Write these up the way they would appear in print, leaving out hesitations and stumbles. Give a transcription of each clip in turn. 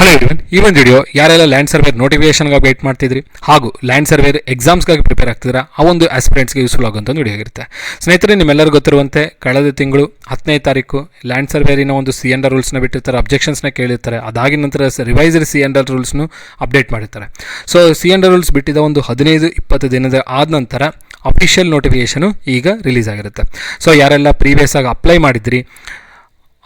Hello everyone, ಈ ಒಂದು video ಯಾರೆಲ್ಲ ಲ್ಯಾಂಡ್ ಸರ್ವೇರ್ ನೋಟಿಫಿಕೇಶನ್ಗಾಗಿ ವೇಟ್ ಮಾಡ್ತಿದ್ರಿ ಹಾಗೂ ಲ್ಯಾಂಡ್ ಸರ್ವೇರ್ ಎಕ್ಸಾಮ್ಸ್ಗಾಗಿ ಪ್ರಿಪೇರ್ ಆಗ್ತಿದ್ದೀರಾ ಆ ಒಂದು ಆಸ್ಪಿರೆಂಟ್ಸ್ಗೆ ಯೂಸ್ಫುಲ್ ಆಗುವಂಥ ಒಂದು ವಿಡಿಯೋ ಆಗಿರುತ್ತೆ. ಸ್ನೇಹಿತರೆ, ನಿಮ್ಮೆಲ್ಲರಿಗೂ ಗೊತ್ತಿರುವಂತೆ ಕಳೆದ ತಿಂಗಳು 10ನೇ ತಾರೀಕು ಲ್ಯಾಂಡ್ ಸರ್ವೇರಿನ ಒಂದು C&R ರೂಲ್ಸ್ನ ಬಿಟ್ಟಿರ್ತಾರೆ, ಅಬ್ಜೆಕ್ಷನ್ಸ್ನ ಕೇಳಿರ್ತಾರೆ. ಅದಾಗಿದ ನಂತರ ರಿವೈಸ್ಡ್ C&R ರೂಲ್ಸ್ನು ಅಪ್ಡೇಟ್ ಮಾಡಿರ್ತಾರೆ. ಸೊ C&R ರೂಲ್ಸ್ ಬಿಟ್ಟಿದ್ದ ಒಂದು 15-20 ದಿನದ ಆದ ನಂತರ ಅಫಿಷಿಯಲ್ ನೋಟಿಫಿಕೇಶನು ಈಗ ರಿಲೀಸ್ ಆಗಿರುತ್ತೆ. ಸೊ ಯಾರೆಲ್ಲ ಪ್ರೀವಿಯಸ್ ಆಗಿ ಅಪ್ಲೈ ಮಾಡಿದ್ರಿ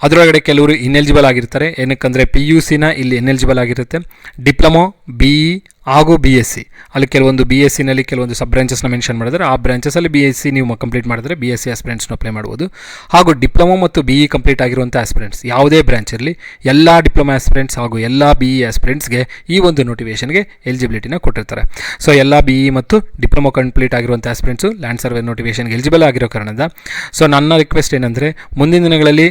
ಅದರೊಳಗಡೆ ಕೆಲವರು ಇನ್ಎಲಿಜಿಬಲ್ ಆಗಿರ್ತಾರೆ. ಏನಕ್ಕಂದರೆ PUCನ ಇಲ್ಲಿ ಇನ್ಎಲಿಜಿಬಲ್ ಆಗಿರುತ್ತೆ. ಡಿಪ್ಲೊಮೊ, BE ಹಾಗೂ BSc ಅಲ್ಲಿ ಕೆಲವೊಂದು BScನಲ್ಲಿ ಕೆಲವೊಂದು ಸಬ್ ಬ್ರಾಂಚಸ್ನ ಮೆನ್ಷನ್ ಮಾಡಿದರೆ ಆ ಬ್ರಾಂಚಸಲ್ಲಿ BSc ನೀವು ಕಂಪ್ಲೀಟ್ ಮಾಡಿದರೆ BSc ಆಸ್ಪಿರೆಂಟ್ಸ್ನ ಅಪ್ಲೈ ಮಾಡ್ಬೋದು. ಹಾಗೂ ಡಿಪ್ಲೊಮೊ ಮತ್ತು BE ಕಂಪ್ಲೀಟ್ ಆಗಿರುವಂಥ ಆಸ್ಪಿರೆಂಟ್ಸ್ ಯಾವುದೇ ಬ್ರಾಂಚ್ ಇರಲಿ ಎಲ್ಲ ಡಿಪ್ಲೊಮಾ ಆಸ್ಪಿರೆಂಟ್ಸ್ ಹಾಗೂ ಎಲ್ಲ BE ಆಸ್ಪಿರೆಂಟ್ಸ್ಗೆ ಈ ಒಂದು ನೋಟಿಫಿಕೇಷನ್ಗೆ ಎಲಿಜಿಬಿಲಿಟಿನ ಕೊಟ್ಟಿರ್ತಾರೆ. ಸೊ ಎಲ್ಲ BE ಮತ್ತು ಡಿಪ್ಲೊಮೊ ಕಂಪ್ಲೀಟ್ ಆಗಿರುವಂಥ ಆಸ್ಪಿರೆಂಟ್ಸು ಲ್ಯಾಂಡ್ ಸರ್ವೆ ನೋಟಿಫಿಕೇಷನ್ಗೆ ಎಲಿಜಿಬಲ್ ಆಗಿರೋ ಕಾರಣದಿಂದ ಸೊ ನನ್ನ ರಿಕ್ವೆಸ್ಟ್ ಏನಂದರೆ ಮುಂದಿನ ದಿನಗಳಲ್ಲಿ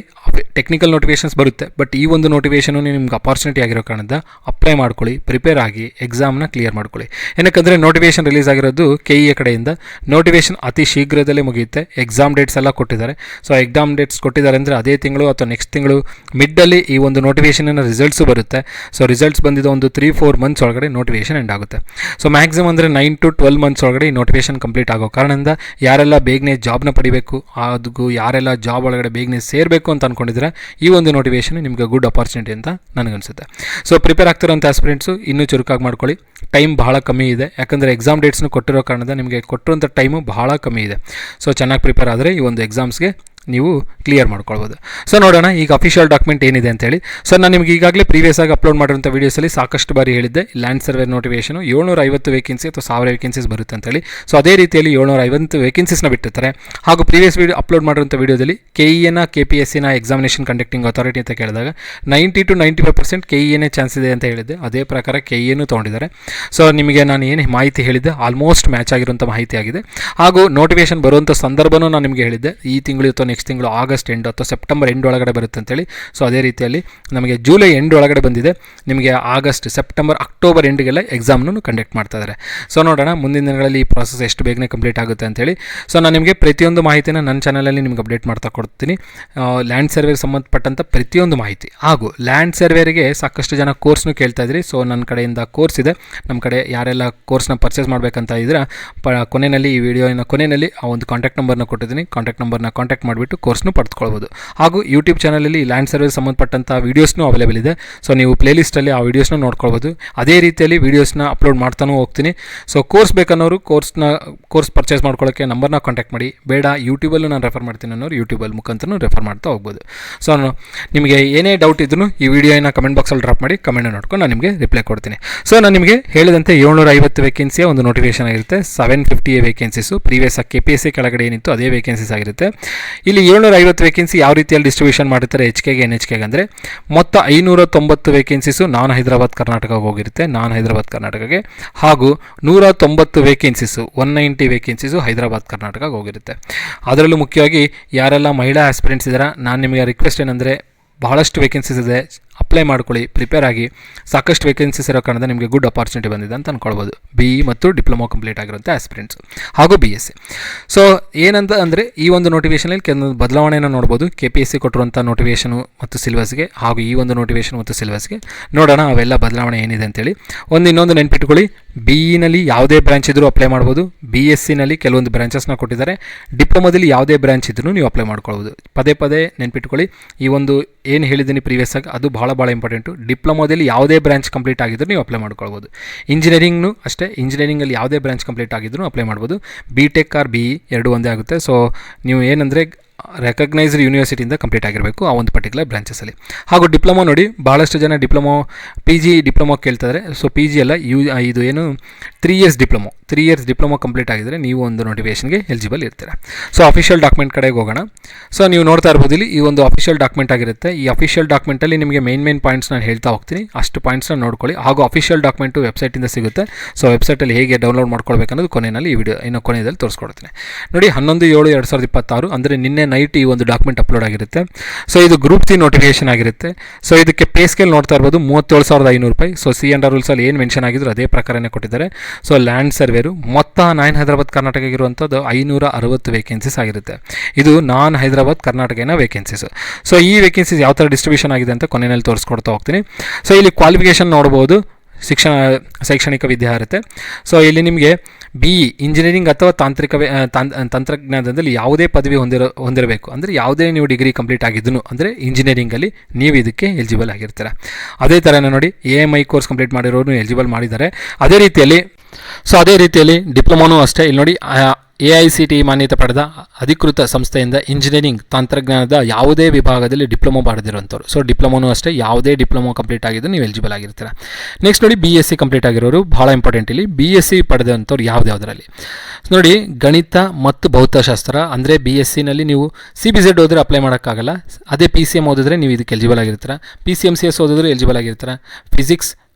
ಟೆಕ್ನಿಕಲ್ ನೋಟಿಫಿಕೇಷನ್ಸ್ ಬರುತ್ತೆ, ಬಟ್ ಈ ಒಂದು ನೋಟಿಫಿಕೇಷನು ನಿಮ್ಗೆ ಅಪಾರ್ಚುನಿಟಿ ಆಗಿರೋ ಕಾರಣದಿಂದ ಅಪ್ಲೈ ಮಾಡ್ಕೊಳ್ಳಿ, ಪ್ರಿಪೇರ್ ಆಗಿ ಎಕ್ಸಾಮ್ನ ಕ್ಲಿಯರ್ ಮಾಡ್ಕೊಳ್ಳಿ. ಏನಕ್ಕಂದರೆ ನೋಟಿಫಿಕೇಷನ್ ರಿಲೀಸ್ ಆಗಿರೋದು KEA ಕಡೆಯಿಂದ. ನೋಟಿಫಿಕೇಷನ್ ಅತಿ ಶೀಘ್ರದಲ್ಲೇ ಮುಗಿಯುತ್ತೆ. ಎಕ್ಸಾಮ್ ಡೇಟ್ಸ್ ಎಲ್ಲ ಕೊಟ್ಟಿದ್ದಾರೆ. ಸೊ ಎಕ್ಸಾಮ್ ಡೇಟ್ಸ್ ಕೊಟ್ಟಿದ್ದಾರೆ ಅಂದರೆ ಅದೇ ತಿಂಗಳು ಅಥವಾ ನೆಕ್ಸ್ಟ್ ತಿಂಗಳು ಮಿಡ್ಡಲ್ಲಿ ಈ ಒಂದು ನೋಟಿಫಿಕೇಷನ್ನ ರಿಸಲ್ಟ್ಸು ಬರುತ್ತೆ. ಸೊ ರಿಸಲ್ಟ್ಸ್ ಬಂದಿದ್ದು ಒಂದು 3-4 ಮಂತ್ಸ್ ಒಳಗಡೆ ನೋಟಿಫಿಕೇಷನ್ ಎಂಡ್ ಆಗುತ್ತೆ. ಸೊ ಮ್ಯಾಕ್ಸಿಮಮ್ ಅಂದರೆ 9-12 ಮಂತ್ಸ್ ಒಳಗಡೆ ಈ ನೋಟಿಫಿಕೇಷನ್ ಕಂಪ್ಲೀಟ್ ಆಗೋ ಕಾರಣದಿಂದ ಯಾರೆಲ್ಲ ಬೇಗನೆ ಜಾಬ್ನ ಪಡಿಬೇಕು ಹಾಗೂ ಯಾರೆಲ್ಲ ಜಾಬ್ ಒಳಗಡೆ ಬೇಗನೆ ಸೇರಬೇಕು ಅಂತ ಅಂದ್ಕೊಂಡಿದ್ರೆ ಈ ಒಂದು ನೋಟಿಫಿಕೇಷನ್ ನಿಮಗೆ ಗುಡ್ ಅಪಾರ್ಚುನಿಟಿ ಅಂತ ನನಗನ್ಸುತ್ತೆ. ಸೊ ಪ್ರಿಪೇರ್ ಆಗ್ತಿರೋಂಥ ಆಸ್ಪಿರೆಂಟ್ಸು ಇನ್ನೂ ಚುರುಕಾಗಿ ಮಾಡ್ಕೊಳ್ಳಿ. ಟೈಮ್ ಬಹಳ ಕಮ್ಮಿ ಇದೆ, ಯಾಕಂದರೆ ಎಕ್ಸಾಮ್ ಡೇಟ್ಸ್ನು ಕೊಟ್ಟಿರೋ ಕಾರಣದಿಂದ ನಿಮಗೆ ಕೊಟ್ಟಿರೋಂಥ ಟೈಮು ಬಹಳ ಕಮ್ಮಿ ಇದೆ. ಸೊ ಚೆನ್ನಾಗಿ ಪ್ರಿಪೇರ್ ಆದರೆ ಈ ಒಂದು ಎಕ್ಸಾಮ್ಸ್ಗೆ ನೀವು ಕ್ಲಿಯರ್ ಮಾಡ್ಕೊಳ್ಬೋದು. ಸೊ ನೋಡೋಣ ಈಗ ಅಫಿಷಿಯಲ್ ಡಾಕ್ಯುಮೆಂಟ್ ಏನಿದೆ ಅಂತೇಳಿ. ಸೊ ನಾನು ನಿಮಗೆ ಈಗಾಗಲೇ ಪ್ರೀವಿಯಸ್ ಆಗಿ ಅಪ್ಲೋಡ್ ಮಾಡಿರೋಂಥ ವೀಡಿಯೋಸಲ್ಲಿ ಸಾಕಷ್ಟು ಬಾರಿ ಹೇಳಿದ್ದೆ ಲ್ಯಾಂಡ್ ಸರ್ವೆ ನೋಟಿಫಿಕೇಷನು 750 ವೇಕೆನ್ಸಿ ಅಥವಾ 1000 ವೇಕೆನ್ಸೀಸ್ ಬರುತ್ತೆ ಅಂತೇಳಿ. ಸೊ ಅದೇ ರೀತಿಯಲ್ಲಿ 750 ವೇಕೆನ್ಸೀಸ್ನ ಬಿಟ್ಟಿರ್ತಾರೆ. ಹಾಗೂ ಪ್ರೀವಿಯಸ್ ವೀಡಿಯೋ ಅಪ್ಲೋಡ್ ಮಾಡಿರೋಂಥ ವೀಡಿಯೋದಲ್ಲಿ KEAನ KPSCನ ಎಕ್ಸಾಮಿನೇಷನ್ ಕಂಡಕ್ಟಿಂಗ್ ಅಥಾರಿಟಿ ಅಂತ ಕೇಳಿದಾಗ 90-95% KEAನೇ ಚಾನ್ಸ್ ಇದೆ ಅಂತ ಹೇಳಿದ್ದೆ. ಅದೇ ಪ್ರಕಾರ KEAನೂ ತೊಗೊಂಡಿದ್ದಾರೆ. ಸೊ ನಿಮಗೆ ನಾನು ಏನು ಮಾಹಿತಿ ಹೇಳಿದ್ದೆ ಆಲ್ಮೋಸ್ಟ್ ಮ್ಯಾಚ್ ಆಗಿರುವಂಥ ಮಾಹಿತಿ ಆಗಿದೆ. ಹಾಗೂ ನೋಟಿಫಿಕೇಷನ್ ಬರುವಂಥ ಸಂದರ್ಭನೂ ನಾನು ನಿಮಗೆ ಹೇಳಿದ್ದೆ ಈ ತಿಂಗಳು ಅಥವಾ ನೆಕ್ಸ್ಟ್ ತಿಂಗಳು ಆಗಸ್ಟ್ ಎಂಡ್ ಅಥವಾ ಸೆಪ್ಟೆಂಬರ್ ಎಂಡ್ ಒಳಗಡೆ ಬರುತ್ತೆ ಅಂತೇಳಿ. ಸೊ ಅದೇ ರೀತಿಯಲ್ಲಿ ನಮಗೆ ಜುಲೈ ಎಂಡ್ ಒಳಗಡೆ ಬಂದಿದೆ. ನಿಮಗೆ ಆಗಸ್ಟ್, ಸೆಪ್ಟೆಂಬರ್, ಅಕ್ಟೋಬರ್ ಎಂಡ್ಗೆಲ್ಲ ಎಕ್ಸಾಮ್ನೂ ಕಂಡಕ್ಟ್ ಮಾಡ್ತಾ ಇದ್ದಾರೆ. ಸೊ ನೋಡೋಣ ಮುಂದಿನ ದಿನಗಳಲ್ಲಿ ಈ ಪ್ರಾಸೆಸ್ ಎಷ್ಟು ಬೇಗನೆ ಕಂಪ್ಲೀಟ್ ಆಗುತ್ತೆ ಅಂತೇಳಿ. ಸೊ ನಾನು ನಿಮಗೆ ಪ್ರತಿಯೊಂದು ಮಾಹಿತಿನ ನನ್ನ ಚಾನಲಲ್ಲಿ ನಿಮ್ಗೆ ಅಪ್ಡೇಟ್ ಮಾಡ್ತಾ ಕೊಡ್ತೀನಿ. ಲ್ಯಾಂಡ್ ಸರ್ವೇಗೆ ಸಂಬಂಧಪಟ್ಟಂಥ ಪ್ರತಿಯೊಂದು ಮಾಹಿತಿ ಹಾಗೂ ಲ್ಯಾಂಡ್ ಸರ್ವೇರಿಗೆ ಸಾಕಷ್ಟು ಜನ ಕೋರ್ಸ್ನು ಕೇಳ್ತಾ ಇದ್ರಿ. ಸೊ ನನ್ನ ಕಡೆಯಿಂದ ಕೋರ್ಸ್ ಇದೆ. ನಮ್ಮ ಕಡೆ ಯಾರೆಲ್ಲ ಕೋರ್ಸ್ನ ಪರ್ಚೇಸ್ ಮಾಡಬೇಕಂತ ಇದ್ರೆ ಕೊನೆಯಲ್ಲಿ ಈ ವಿಡಿಯೋನ ಕೊನೆಯಲ್ಲಿ ಆ ಒಂದು ಕಾಂಟ್ಯಾಕ್ಟ್ ನಂಬರ್ನ ಕೊಟ್ಟಿದ್ದೀನಿ. ಕಾಂಟ್ಯಾಕ್ಟ್ ನಂಬರ್ನ ಕಾಂಟ್ಯಾಕ್ಟ್ ಮಾಡಿಬಿಟ್ಟು ಕೋರ್ಸ್ನು ಪಡೆದುಕೊಳ್ಬೋದು. ಹಾಗೂ ಯೂಟ್ಯೂಬ್ ಚಾನಲಲ್ಲಿ ಲ್ಯಾಂಡ್ ಸರ್ವೆ ಸಂಬಂಧಪಟ್ಟಂಥ ವೀಡಿಯೋಸ್ನು ಅವೈಲೇಬಲ್ ಇದೆ. ಸೊ ನೀವು ಪ್ಲೇಲಿಸ್ಟಲ್ಲಿ ಆ ವೀಡಿಯೋಸ್ನ ನೋಡ್ಕೊಳ್ಬೋದು. ಅದೇ ರೀತಿಯಲ್ಲಿ ವೀಡಿಯೋಸ್ನ ಅಪ್ಲೋಡ್ ಮಾಡ್ತಾನೂ ಹೋಗ್ತೀನಿ. ಸೊ ಕೋರ್ಸ್ ಬೇಕನ್ನೋರು ಕೋರ್ಸ್ ಪರ್ಚೇಸ್ ಮಾಡ್ಕೊಳ್ಳೋಕ್ಕೆ ನಂಬರ್ನ ಕಾಂಟ್ಯಾಕ್ಟ್ ಮಾಡಿ. ಬೇಡ ಯೂಟ್ಯೂಬಲ್ಲೂ ನಾನು ರೆಫರ್ ಮಾಡ್ತೀನಿ ಅನ್ನೋರು ಯೂಟ್ಯೂಬಲ್ಲಿ ಮುಖಾಂತರ ರೆಫರ್ ಮಾಡ್ತಾ ಹೋಗ್ಬೋದು. ಸೊ ನಿಮಗೆ ಏನೇ ಡೌಟ್ ಇದ್ರೂ ಈ ವಿಡಿಯೋನ ಕಮೆಂಟ್ ಬಾಕ್ಸಲ್ಲಿ ಡ್ರಾಪ್ ಮಾಡಿ, ಕಮೆಂಟ್ನ ನೋಡ್ಕೊಂಡು ನಾನು ನಿಮಗೆ ರಿಪ್ಲೈ ಕೊಡ್ತೀನಿ. ಸೊ ನಾನು ನಿಮಗೆ ಹೇಳಿದಂತೆ 750 ವೇಕೆನ್ಸಿಯ ಒಂದು ನೋಟಿಫಿಕೇಷನ್ ಆಗಿರುತ್ತೆ. 750 ವೇಕೆನ್ಸೀಸು ಪ್ರೀವಿಯಸ್ KPSC ಕೆಳಗಡೆ ಏನಿತ್ತು ಅದೇ ವೇಕೆನ್ಸೀಸ್ ಆಗಿರುತ್ತೆ. ಇಲ್ಲಿ 750 ವೇಕೆನ್ಸಿ ಯಾವ ರೀತಿಯಲ್ಲಿ ಡಿಸ್ಟ್ರಿಬ್ಯೂಷನ್ ಮಾಡಿರ್ತಾರೆ HKಗೆ NHKಗೆ ಅಂದರೆ ಮೊತ್ತ 590 ವೇಕೆನ್ಸೀಸು ನಾನ್ ಹೈದರಾಬಾದ್ ಕರ್ನಾಟಕಕ್ಕೆ ಹೋಗಿರುತ್ತೆ, ನಾನ್ ಹೈದರಾಬಾದ್ ಕರ್ನಾಟಕಕ್ಕೆ. ಹಾಗೂ 190 ವೇಕೆನ್ಸೀಸು 190 ವೇಕೆನ್ಸೀಸು ಹೈದರಾಬಾದ್ ಕರ್ನಾಟಕಕ್ಕೆ ಹೋಗಿರುತ್ತೆ. ಅದರಲ್ಲೂ ಮುಖ್ಯವಾಗಿ ಯಾರೆಲ್ಲ ಮಹಿಳಾ ಆಸ್ಪಿರೆಂಟ್ಸ್ ಇದ್ದಾರೆ ನಾನು ನಿಮಗೆ ರಿಕ್ವೆಸ್ಟ್ ಏನಂದರೆ ಬಹಳಷ್ಟು ವೇಕೆನ್ಸೀಸ್ ಇದೆ, ಅಪ್ಲೈ ಮಾಡ್ಕೊಳ್ಳಿ, ಪ್ರಿಪೇರ್ ಆಗಿ. ಸಾಕಷ್ಟು ವೇಕೆನ್ಸೀಸ್ ಇರೋ ಕಾರಣದಿಂದ ನಿಮಗೆ ಗುಡ್ ಅಪಾರ್ಚುನಿಟಿ ಬಂದಿದೆ ಅಂತ ಅಂದ್ಕೊಳ್ಬೋದು. BE ಮತ್ತು ಡಿಪ್ಲೊಮೊ ಕಂಪ್ಲೀಟ್ ಆಗಿರೋಂಥ ಆಸ್ಪಿರೆಂಟ್ಸ್ ಹಾಗೂ BSc. ಸೊ ಏನಂತ ಅಂದರೆ ಈ ಒಂದು ನೋಟಿಫಿಕೇಷನಲ್ಲಿ ಕೆಲವೊಂದು ಬದಲಾವಣೆಯನ್ನು ನೋಡ್ಬೋದು. KPSC ಕೊಟ್ಟಿರುವಂಥ ನೋಟಿಫಿಕೇಷನು ಮತ್ತು ಸಿಲೆಬಸ್ಗೆ ಹಾಗೂ ಈ ಒಂದು ನೋಟಿಫಿಕೇಷನ್ ಮತ್ತು ಸಿಲೆಬಸ್ಗೆ ನೋಡೋಣ ಅವೆಲ್ಲ ಬದಲಾವಣೆ ಏನಿದೆ ಅಂತೇಳಿ. ಇನ್ನೊಂದು ನೆನ್ಪಿಟ್ಕೊಳ್ಳಿ, BEನಲ್ಲಿ ಯಾವುದೇ ಬ್ರಾಂಚ್ ಇದ್ದರೂ ಅಪ್ಲೈ ಮಾಡ್ಬೋದು. BScನಲ್ಲಿ ಕೆಲವೊಂದು ಬ್ರಾಂಚಸ್ನ ಕೊಟ್ಟಿದ್ದಾರೆ. ಡಿಪ್ಲೊಮೋದಲ್ಲಿ ಯಾವುದೇ ಬ್ರಾಂಚ್ ಇದ್ರೂ ನೀವು ಅಪ್ಲೈ ಮಾಡ್ಕೊಳ್ಬೋದು. ಪದೇ ನೆನ್ಪಿಟ್ಕೊಳ್ಳಿ, ಈ ಒಂದು ಏನು ಹೇಳಿದ್ದೀನಿ ಪ್ರೀವಿಯಸ್ ಆಗಿ ಅದು ಭಾಳ ಇಂಪಾರ್ಟೆಂಟು. ಡಿಪ್ಲೊಮೋದಲ್ಲಿ ಯಾವುದೇ ಬ್ರಾಂಚ್ ಕಂಪ್ಲೀಟ್ ಆಗಿದ್ದರೂ ನೀವು ಅಪ್ಲೈ ಮಾಡ್ಕೊಳ್ಬೋದು. ಇಂಜಿನಿಯರಿಂಗ್ನು ಅಷ್ಟೇ, ಇಂಜಿನಿಯರಿಂಗಲ್ಲಿ ಯಾವುದೇ ಬ್ರಾಂಚ್ ಕಂಪ್ಲೀಟ್ ಆಗಿದ್ದರೂ ಅಪ್ಲೈ ಮಾಡ್ಬೋದು. BTech ಆರ್ BE ಎರಡೂ ಒಂದೇ ಆಗುತ್ತೆ. ಸೊ ನೀವು ಏನಂದರೆ ರೆಕಗ್ನೈಸ್ಡ್ ಯೂನಿವರ್ಸಿಟಿಯಿಂದ ಕಂಪ್ಲೀಟ್ ಆಗಿರಬೇಕು ಆ ಒಂದು ಪರ್ಟಿಕ್ಯುಲರ್ ಬ್ರಾಂಚಸಲ್ಲಿ. ಹಾಗೂ ಡಿಪ್ಲೊಮೊ ನೋಡಿ, ಭಾಳಷ್ಟು ಜನ ಡಿಪ್ಲೊಮೊ PG ಡಿಪ್ಲೊಮೊ ಕೇಳ್ತಾರೆ. ಸೊ PG ಅಲ್ಲ, ಇದು ಏನು 3 ಇಯರ್ಸ್ ಡಿಪ್ಲೊಮೊ ಕಂಪ್ಲೀಟ್ ಆಗಿದ್ದರೆ ನೀವು ಒಂದು ನೋಟಿಫಿಕೇಷನ್ಗೆ ಎಲಿಜಿಬಲ್ ಇರ್ತೀರ. ಸೊ ಅಫಿಷಿಯಲ್ ಡಾಕ್ಯುಮೆಂಟ್ ಕಡೆಗೆ ಹೋಗೋಣ. ಸೊ ನೀವು ನೋಡ್ತಾ ಇರ್ಬೋದು ಇಲ್ಲಿ ಈ ಒಂದು ಅಫಿಷಿಯಲ್ ಡಾಕ್ಯುಮೆಂಟ್ ಆಗಿರುತ್ತೆ. ಈ ಅಫಿಷಿಯಲ್ ಡಾಕ್ಯುಮೆಂಟಲ್ಲಿ ನಿಮಗೆ ಮೇನ್ ಪಾಯಿಂಟ್ಸ್ ನಾನು ಹೇಳ್ತಾ ಹೋಗ್ತೀನಿ, ಅಷ್ಟು ಪಾಯಿಂಟ್ಸ್ನ ನೋಡ್ಕೊಳ್ಳಿ. ಹಾಗೂ ಅಫಿಷಿಯಲ್ ಡಾಕ್ಯುಮೆಂಟು ವೆಬ್ಸೈಟಿಂದ ಸಿಗುತ್ತೆ. ಸೊ ವೆಬ್ಸೈಟಲ್ಲಿ ಹೇಗೆ ಡೌನ್ಲೋಡ್ ಮಾಡ್ಕೊಳ್ಬೇಕನ್ನೋದು ಕೊನೆಯಲ್ಲಿ ಈ ವಿಡಿಯೋ ಕೊನೆಯಲ್ಲಿ ತೋರಿಸ್ಕೊಡ್ತೀನಿ. ನೋಡಿ 11/7/2026 ಅಂದರೆ ನಿನ್ನೆ ನೈಟ್ ಈ ಒಂದು ಡಾಕ್ಯುಮೆಂಟ್ ಅಪ್ಲೋಡ್ ಆಗಿರುತ್ತೆ. ಸೊ ಇದು ಗ್ರೂಪ್ ಸಿ ನೋಟಿಫಿಕೇಶನ್ ಆಗಿರುತ್ತೆ. ಸೊ ಇದಕ್ಕೆ ಪೇ ಸ್ಕೇಲ್ ನೋಡ್ತಾ ಇರ್ಬೋದು 37,500 ರೂಪಾಯಿ. ಸೊ ಸಿ ಅಂಡರ್ ರೂಲ್ಸಲ್ಲಿ ಏನು ಮೆನ್ಷನ್ ಆಗಿದ್ರು ಅದೇ ಪ್ರಕಾರನೇ ಕೊಟ್ಟಿದ್ದಾರೆ. ಸೊ ಲ್ಯಾಂಡ್ ಸರ್ವೇರು ಮೊತ್ತ ನಾನ್ ಹೈದರಾಬಾದ್ ಕರ್ನಾಟಕ ಇರುವಂಥದ್ದು 560 ವೇಕೆನ್ಸೀಸ್ ಆಗಿರುತ್ತೆ. ಇದು ನಾನ್ ಹೈದರಾಬಾದ್ ಕರ್ನಾಟಕನ ವೇಕೆನ್ಸೀಸ್. ಸೊ ಈ ವೇಕೆನ್ಸೀಸ್ ಯಾವ ಥರ ಡಿಸ್ಟ್ರಿಬ್ಯೂಷನ್ ಆಗಿದೆ ಅಂತ ಕೊನೆಯಲ್ಲಿ ತೋರಿಸ್ಕೊಡ್ತಾ ಹೋಗ್ತೀನಿ. ಸೊ ಇಲ್ಲಿ ಕ್ವಾಲಿಫಿಕೇಷನ್ ನೋಡ್ಬೋದು, ಶೈಕ್ಷಣಿಕ ವಿದ್ಯಾರ್ಹತೆ. ಸೊ ಇಲ್ಲಿ ನಿಮಗೆ BE ಇಂಜಿನಿಯರಿಂಗ್ ಅಥವಾ ತಂತ್ರಜ್ಞಾನದಲ್ಲಿ ಯಾವುದೇ ಪದವಿ ಹೊಂದಿರಬೇಕು. ಅಂದರೆ ಯಾವುದೇ ನೀವು ಡಿಗ್ರಿ ಕಂಪ್ಲೀಟ್ ಆಗಿದ್ದನು ಅಂದರೆ ಇಂಜಿನಿಯರಿಂಗಲ್ಲಿ ನೀವು ಇದಕ್ಕೆ ಎಲಿಜಿಬಲ್ ಆಗಿರ್ತೀರ. ಅದೇ ಥರನೇ ನೋಡಿ AMI ಕೋರ್ಸ್ ಕಂಪ್ಲೀಟ್ ಮಾಡಿರೋರು ಎಲಿಜಿಬಲ್ ಮಾಡಿದ್ದಾರೆ. ಅದೇ ರೀತಿಯಲ್ಲಿ ಡಿಪ್ಲೊಮಾನೂ ಅಷ್ಟೇ. ಇಲ್ಲಿ ನೋಡಿ AICTE ಮಾನ್ಯತೆ ಪಡೆದ ಅಧಿಕೃತ ಸಂಸ್ಥೆಯಿಂದ ಇಂಜಿನಿಯರಿಂಗ್ ತಂತ್ರಜ್ಞಾನದ ಯಾವುದೇ ವಿಭಾಗದಲ್ಲಿ ಡಿಪ್ಲೊಮೊ ಪಡೆದಿರುವಂಥವ್ರು. ಸೊ ಡಿಪ್ಲೊಮೊನೂ ಅಷ್ಟೇ, ಯಾವುದೇ ಡಿಪ್ಲೊಮೊ ಕಂಪ್ಲೀಟ್ ಆಗಿದ್ದು ನೀವು ಎಲಿಜಿಬಲ್ ಆಗಿರ್ತೀರ. ನೆಕ್ಸ್ಟ್ ನೋಡಿ BSc ಕಂಪ್ಲೀಟ್ ಆಗಿರೋರು ಭಾಳ ಇಂಪಾರ್ಟೆಂಟ್. ಇಲ್ಲಿ BSc ಪಡೆದಂಥವ್ರು ಯಾವುದ್ಯಾವುದರಲ್ಲಿ ನೋಡಿ ಗಣಿತ ಮತ್ತು ಭೌತಶಾಸ್ತ್ರ ಅಂದರೆ BScನಲ್ಲಿ ನೀವು CBZ ಓದಿದ್ರೆ ಅಪ್ಲೈ ಮಾಡೋಕ್ಕಾಗಲ್ಲ. ಅದೇ PCM ಓದಿದ್ರೆ ನೀವು ಇದಕ್ಕೆ ಎಲಿಜಿಬಲ್ ಆಗಿರ್ತೀರ. PCMCS ಓದಿದ್ರೆ ಎಲಿಜಿಬಲ್ ಆಗಿರ್ತೀರ.